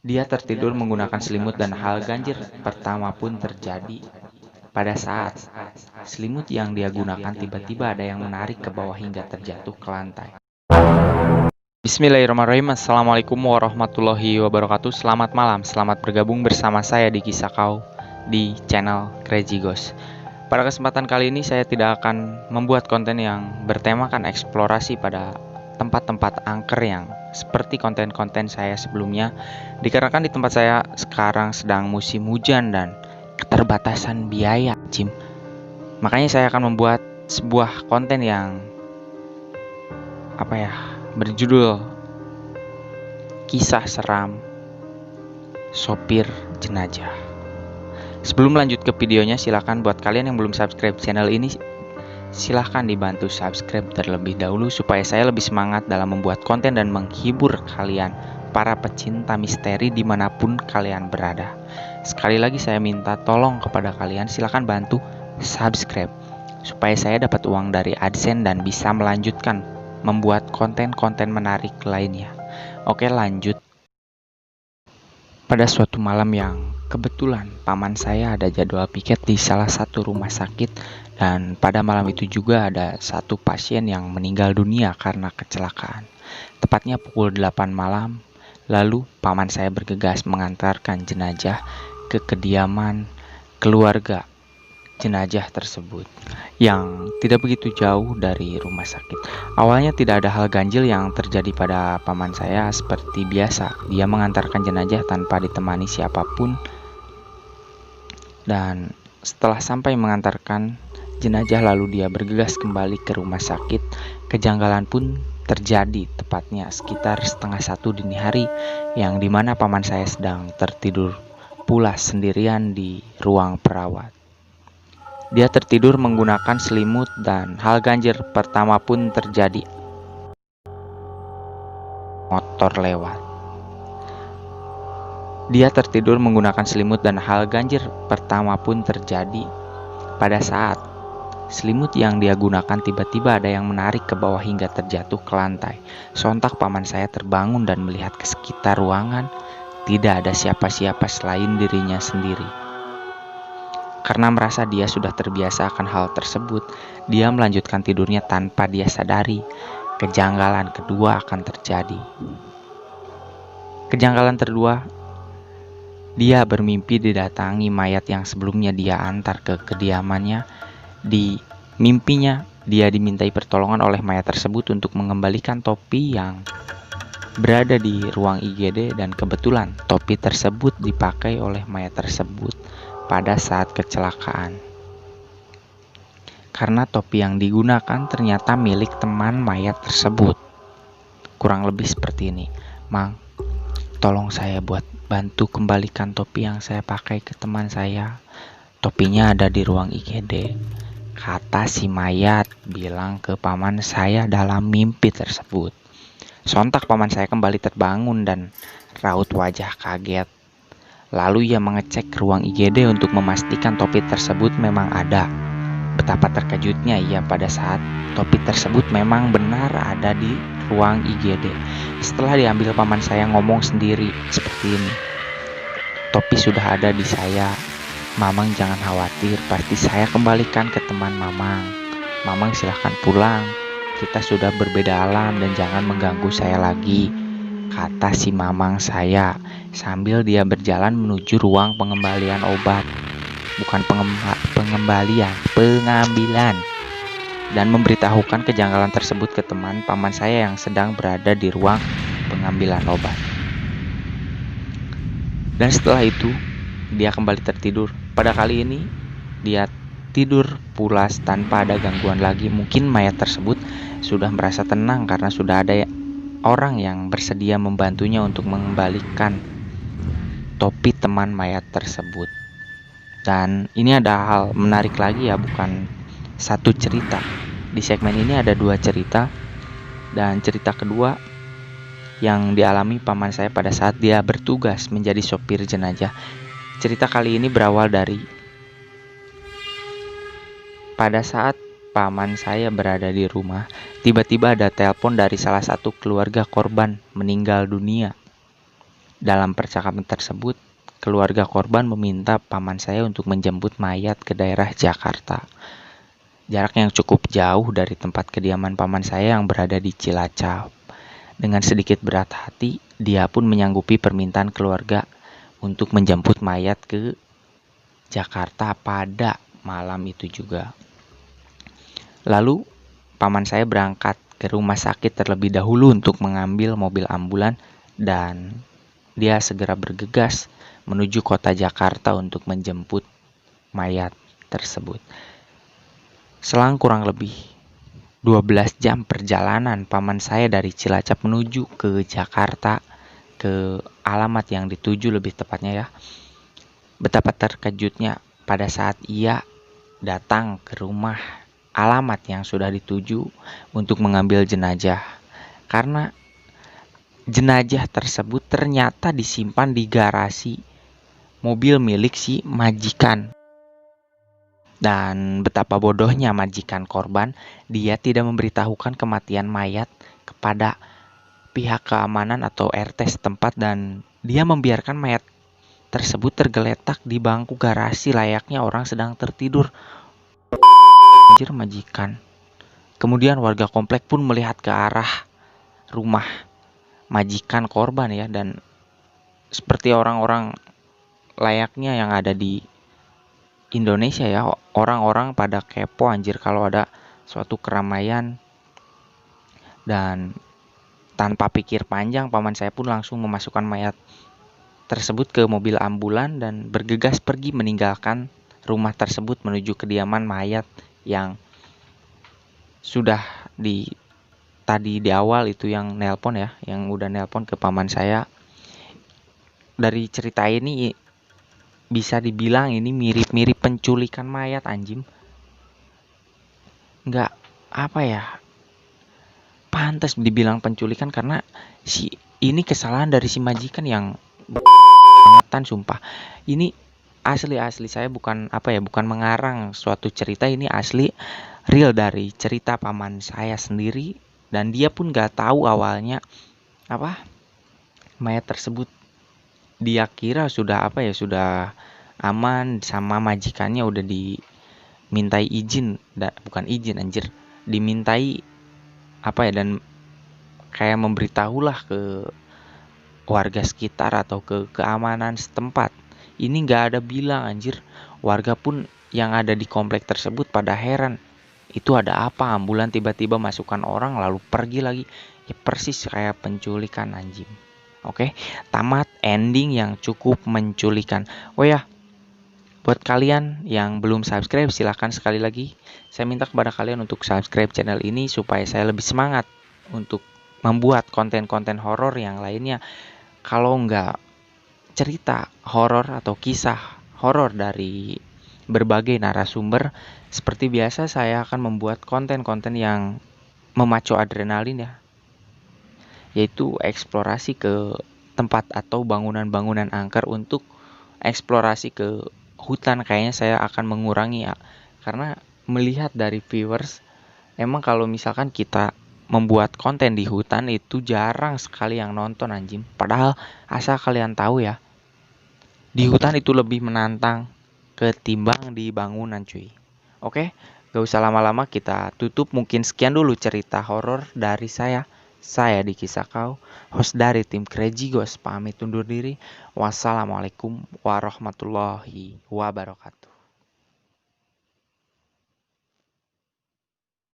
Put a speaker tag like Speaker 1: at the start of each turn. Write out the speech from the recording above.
Speaker 1: Dia tertidur menggunakan selimut dan hal ganjil pertama pun terjadi pada saat selimut yang dia gunakan tiba-tiba ada yang menarik ke bawah hingga terjatuh ke lantai. Bismillahirrahmanirrahim. Assalamualaikum warahmatullahi wabarakatuh. Selamat malam, selamat bergabung bersama saya di Kisah Kau di channel Crazy Ghost. Pada kesempatan kali ini saya tidak akan membuat konten yang bertemakan eksplorasi pada tempat-tempat angker yang seperti konten-konten saya sebelumnya, dikarenakan di tempat saya sekarang sedang musim hujan dan keterbatasan biaya, Jim. Makanya saya akan membuat sebuah konten yang berjudul Kisah Seram Sopir Jenazah. Sebelum lanjut ke videonya, silakan buat kalian yang belum subscribe channel ini, silahkan dibantu subscribe terlebih dahulu supaya saya lebih semangat dalam membuat konten dan menghibur kalian para pecinta misteri dimanapun kalian berada. Sekali lagi saya minta tolong kepada kalian, silahkan bantu subscribe supaya saya dapat uang dari AdSense dan bisa melanjutkan membuat konten-konten menarik lainnya. Oke, lanjut. Pada suatu malam yang kebetulan paman saya ada jadwal piket di salah satu rumah sakit, dan pada malam itu juga ada satu pasien yang meninggal dunia karena kecelakaan. Tepatnya pukul 8 malam, lalu paman saya bergegas mengantarkan jenazah ke kediaman keluarga jenazah tersebut yang tidak begitu jauh dari rumah sakit. Awalnya tidak ada hal ganjil yang terjadi pada paman saya. Seperti biasa, dia mengantarkan jenazah tanpa ditemani siapapun, dan setelah sampai mengantarkan jenazah lalu dia bergegas kembali ke rumah sakit. Kejanggalan pun terjadi tepatnya sekitar 12:30 dini hari, yang dimana paman saya sedang tertidur pulas sendirian di ruang perawat. Dia tertidur menggunakan selimut dan hal ganjil pertama pun terjadi. Motor lewat. Dia tertidur menggunakan selimut dan hal ganjil pertama pun terjadi pada saat selimut yang dia gunakan tiba-tiba ada yang menarik ke bawah hingga terjatuh ke lantai. Sontak paman saya terbangun dan melihat ke sekitar ruangan. Tidak ada siapa-siapa selain dirinya sendiri. Karena merasa dia sudah terbiasa akan hal tersebut, dia melanjutkan tidurnya tanpa dia sadari. Kejanggalan kedua akan terjadi. Kejanggalan kedua, dia bermimpi didatangi mayat yang sebelumnya dia antar ke kediamannya. Di mimpinya, dia dimintai pertolongan oleh mayat tersebut untuk mengembalikan topi yang berada di ruang IGD, dan kebetulan topi tersebut dipakai oleh mayat tersebut pada saat kecelakaan. Karena topi yang digunakan ternyata milik teman mayat tersebut. Kurang lebih seperti ini. Mang, tolong saya buat bantu kembalikan topi yang saya pakai ke teman saya. Topinya ada di ruang IGD, kata si mayat bilang ke paman saya dalam mimpi tersebut. Sontak paman saya kembali terbangun dan raut wajah kaget. Lalu ia mengecek ruang IGD untuk memastikan topi tersebut memang ada. Betapa terkejutnya ia pada saat topi tersebut memang benar ada di ruang IGD. Setelah diambil, paman saya ngomong sendiri seperti ini. Topi sudah ada di saya. Mamang jangan khawatir, pasti saya kembalikan ke teman Mamang. Mamang silahkan pulang. Kita sudah berbeda alam dan jangan mengganggu saya lagi, kata si mamang saya sambil dia berjalan menuju ruang pengembalian obat. Bukan pengambilan, dan memberitahukan kejanggalan tersebut ke teman paman saya yang sedang berada di ruang pengambilan obat. Dan setelah itu dia kembali tertidur. Pada kali ini dia tidur pulas tanpa ada gangguan lagi. Mungkin mayat tersebut sudah merasa tenang karena sudah ada orang yang bersedia membantunya untuk mengembalikan topi teman mayat tersebut. Dan ini ada hal menarik lagi ya, bukan satu cerita. Di segmen ini ada dua cerita, dan cerita kedua yang dialami paman saya pada saat dia bertugas menjadi sopir jenazah. Cerita kali ini berawal dari pada saat paman saya berada di rumah, tiba-tiba ada telepon dari salah satu keluarga korban meninggal dunia. Dalam percakapan tersebut, keluarga korban meminta paman saya untuk menjemput mayat ke daerah Jakarta. Jarak yang cukup jauh dari tempat kediaman paman saya yang berada di Cilacap. Dengan sedikit berat hati, dia pun menyanggupi permintaan keluarga untuk menjemput mayat ke Jakarta pada malam itu juga. Lalu, paman saya berangkat ke rumah sakit terlebih dahulu untuk mengambil mobil ambulan dan dia segera bergegas menuju kota Jakarta untuk menjemput mayat tersebut. Selang kurang lebih 12 jam perjalanan paman saya dari Cilacap menuju ke Jakarta, ke alamat yang dituju lebih tepatnya ya. Betapa terkejutnya pada saat ia datang ke rumah alamat yang sudah dituju untuk mengambil jenazah. Karena jenazah tersebut ternyata disimpan di garasi mobil milik si majikan. Dan betapa bodohnya majikan korban, dia tidak memberitahukan kematian mayat kepada pihak keamanan atau RT setempat dan dia membiarkan mayat tersebut tergeletak di bangku garasi layaknya orang sedang tertidur. Anjir majikan. Kemudian warga komplek pun melihat ke arah rumah majikan korban ya, dan seperti orang-orang layaknya yang ada di Indonesia ya, orang-orang pada kepo anjir kalau ada suatu keramaian. Dan tanpa pikir panjang, paman saya pun langsung memasukkan mayat tersebut ke mobil ambulan dan bergegas pergi meninggalkan rumah tersebut menuju kediaman mayat yang sudah tadi di awal itu yang nelpon ya, yang udah nelpon ke paman saya. Dari cerita ini bisa dibilang ini mirip-mirip penculikan mayat anjing. Nggak apa ya, pantas dibilang penculikan karena ini kesalahan dari si majikan yang bangetan sumpah. Ini asli saya bukan bukan mengarang suatu cerita, ini asli real dari cerita paman saya sendiri dan dia pun nggak tahu awalnya mayat tersebut. Dia kira sudah sudah aman sama majikannya, udah dimintai izin, bukan izin anjir, dimintai dan kayak memberitahulah ke warga sekitar atau ke keamanan setempat. Ini nggak ada bilang anjir. Warga pun yang ada di komplek tersebut pada heran. Itu ada apa? Ambulan tiba-tiba masukkan orang lalu pergi lagi. Ya persis kayak penculikan anjing. Oke, tamat ending yang cukup menculikan. Oh ya, buat kalian yang belum subscribe, silahkan sekali lagi saya minta kepada kalian untuk subscribe channel ini supaya saya lebih semangat untuk membuat konten-konten horor yang lainnya. Kalau nggak cerita horor atau kisah horor dari berbagai narasumber, seperti biasa saya akan membuat konten-konten yang memacu adrenalin ya, yaitu eksplorasi ke tempat atau bangunan-bangunan angker untuk eksplorasi ke hutan. Kayaknya saya akan mengurangi ya, karena melihat dari viewers, emang kalau misalkan kita membuat konten di hutan itu jarang sekali yang nonton anjing. Padahal asal kalian tahu ya, di hutan itu lebih menantang ketimbang di bangunan cuy. Oke, gak usah lama-lama, kita tutup. Mungkin sekian dulu cerita horor dari saya. Saya Diki Sakau, host dari tim Crazy Ghost, pamit undur diri. Wassalamualaikum warahmatullahi wabarakatuh.